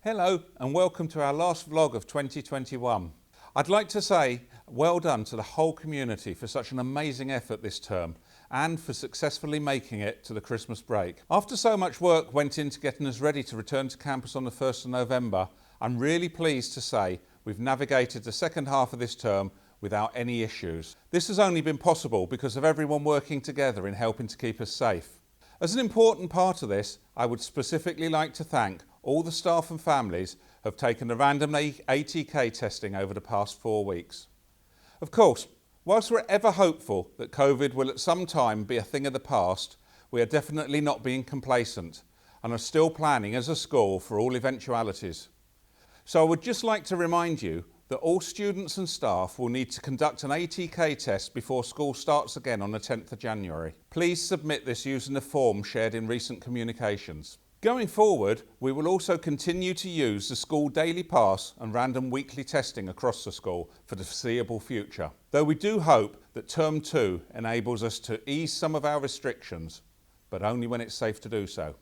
Hello and welcome to our last vlog of 2021. I'd like to say well done to the whole community for such an amazing effort this term and for successfully making it to the Christmas break. After so much work went into getting us ready to return to campus on the 1st of November, I'm really pleased to say we've navigated the second half of this term without any issues. This has only been possible because of everyone working together in helping to keep us safe. As an important part of this, I would specifically like to thank all the staff and families who have taken the random ATK testing over the past 4 weeks. Of course, whilst we're ever hopeful that COVID will at some time be a thing of the past, we are definitely not being complacent and are still planning as a school for all eventualities. So I would just like to remind you that all students and staff will need to conduct an ATK test before school starts again on the 10th of January. Please submit this using the form shared in recent communications. Going forward, we will also continue to use the school daily pass and random weekly testing across the school for the foreseeable future. Though we do hope that term 2 enables us to ease some of our restrictions, but only when it's safe to do so.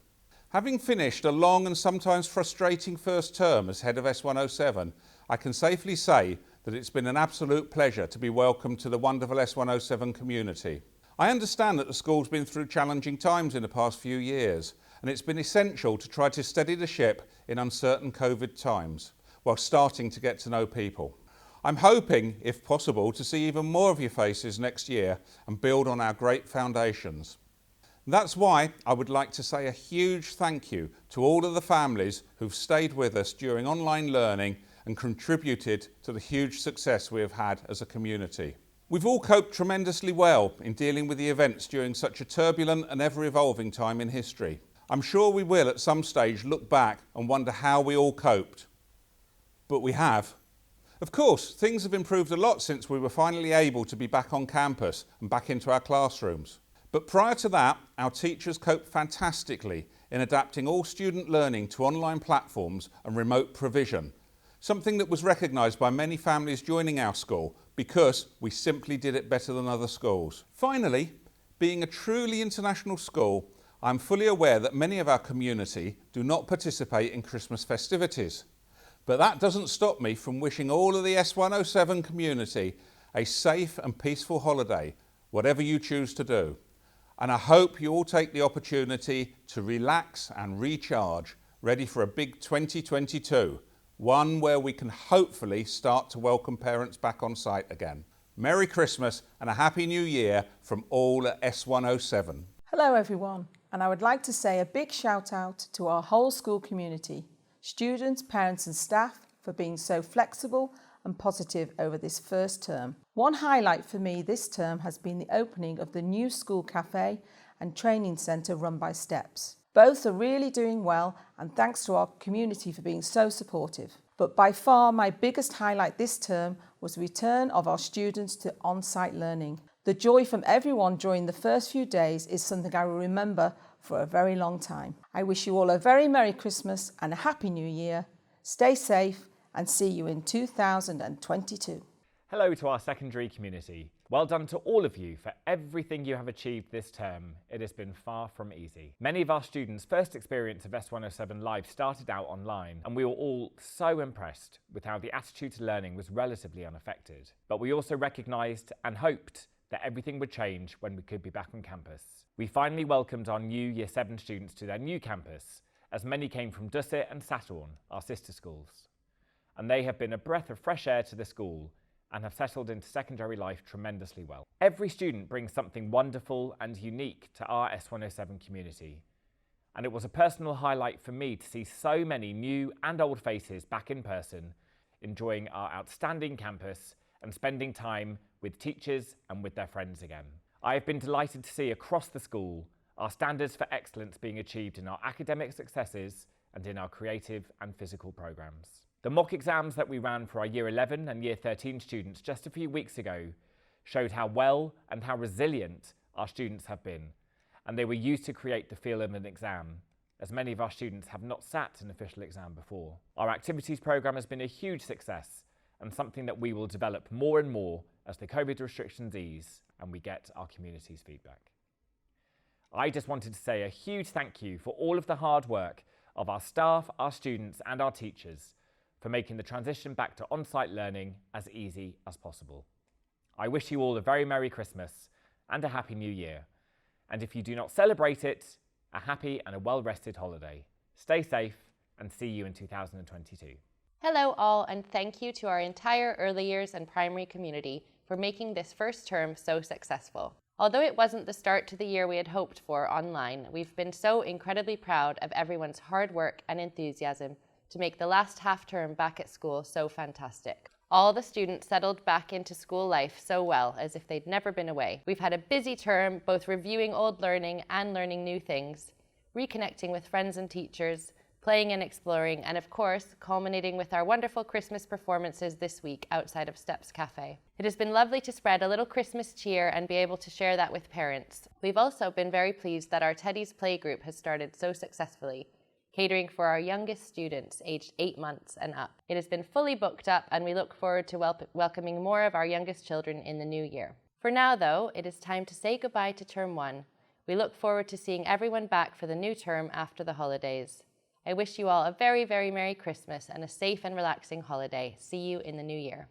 Having finished a long and sometimes frustrating first term as head of S107, I can safely say that it's been an absolute pleasure to be welcomed to the wonderful S107 community. I understand that the school's been through challenging times in the past few years, and it's been essential to try to steady the ship in uncertain COVID times, while starting to get to know people. I'm hoping, if possible, to see even more of your faces next year and build on our great foundations. That's why I would like to say a huge thank you to all of the families who've stayed with us during online learning and contributed to the huge success we have had as a community. We've all coped tremendously well in dealing with the events during such a turbulent and ever-evolving time in history. I'm sure we will at some stage look back and wonder how we all coped. But we have. Of course, things have improved a lot since we were finally able to be back on campus and back into our classrooms. But prior to that, our teachers coped fantastically in adapting all student learning to online platforms and remote provision, something that was recognised by many families joining our school because we simply did it better than other schools. Finally, being a truly international school, I'm fully aware that many of our community do not participate in Christmas festivities. But that doesn't stop me from wishing all of the S107 community a safe and peaceful holiday, whatever you choose to do. And I hope you all take the opportunity to relax and recharge, ready for a big 2022, one where we can hopefully start to welcome parents back on site again. Merry Christmas and a Happy New Year from all at S107. Hello everyone, and I would like to say a big shout out to our whole school community, students, parents and staff for being so flexible and positive over this first term. One highlight for me this term has been the opening of the new school cafe and training centre run by STEPS. Both are really doing well, and thanks to our community for being so supportive. But by far my biggest highlight this term was the return of our students to on-site learning. The joy from everyone during the first few days is something I will remember for a very long time. I wish you all a very Merry Christmas and a Happy New Year. Stay safe and see you in 2022. Hello to our secondary community. Well done to all of you for everything you have achieved this term. It has been far from easy. Many of our students' first experience of S107 Live started out online, and we were all so impressed with how the attitude to learning was relatively unaffected. But we also recognised and hoped that everything would change when we could be back on campus. We finally welcomed our new Year 7 students to their new campus, as many came from Dusset and Saturn, our sister schools. And they have been a breath of fresh air to the school and have settled into secondary life tremendously well. Every student brings something wonderful and unique to our S107 community. And it was a personal highlight for me to see so many new and old faces back in person, enjoying our outstanding campus and spending time with teachers and with their friends again. I have been delighted to see across the school our standards for excellence being achieved in our academic successes and in our creative and physical programmes. The mock exams that we ran for our Year 11 and Year 13 students just a few weeks ago showed how well and how resilient our students have been, and they were used to create the feel of an exam, as many of our students have not sat an official exam before. Our activities programme has been a huge success and something that we will develop more and more as the COVID restrictions ease and we get our community's feedback. I just wanted to say a huge thank you for all of the hard work of our staff, our students and our teachers for making the transition back to on-site learning as easy as possible. I wish you all a very Merry Christmas and a Happy New Year. And if you do not celebrate it, a happy and a well-rested holiday. Stay safe and see you in 2022. Hello all, and thank you to our entire early years and primary community for making this first term so successful. Although it wasn't the start to the year we had hoped for online, we've been so incredibly proud of everyone's hard work and enthusiasm to make the last half term back at school so fantastic. All the students settled back into school life so well, as if they'd never been away. We've had a busy term, both reviewing old learning and learning new things, reconnecting with friends and teachers, playing and exploring, and of course, culminating with our wonderful Christmas performances this week outside of Steps Cafe. It has been lovely to spread a little Christmas cheer and be able to share that with parents. We've also been very pleased that our Teddy's Playgroup has started so successfully, catering for our youngest students aged 8 months and up. It has been fully booked up and we look forward to welcoming more of our youngest children in the new year. For now though, it is time to say goodbye to Term 1. We look forward to seeing everyone back for the new term after the holidays. I wish you all a very, very Merry Christmas and a safe and relaxing holiday. See you in the new year.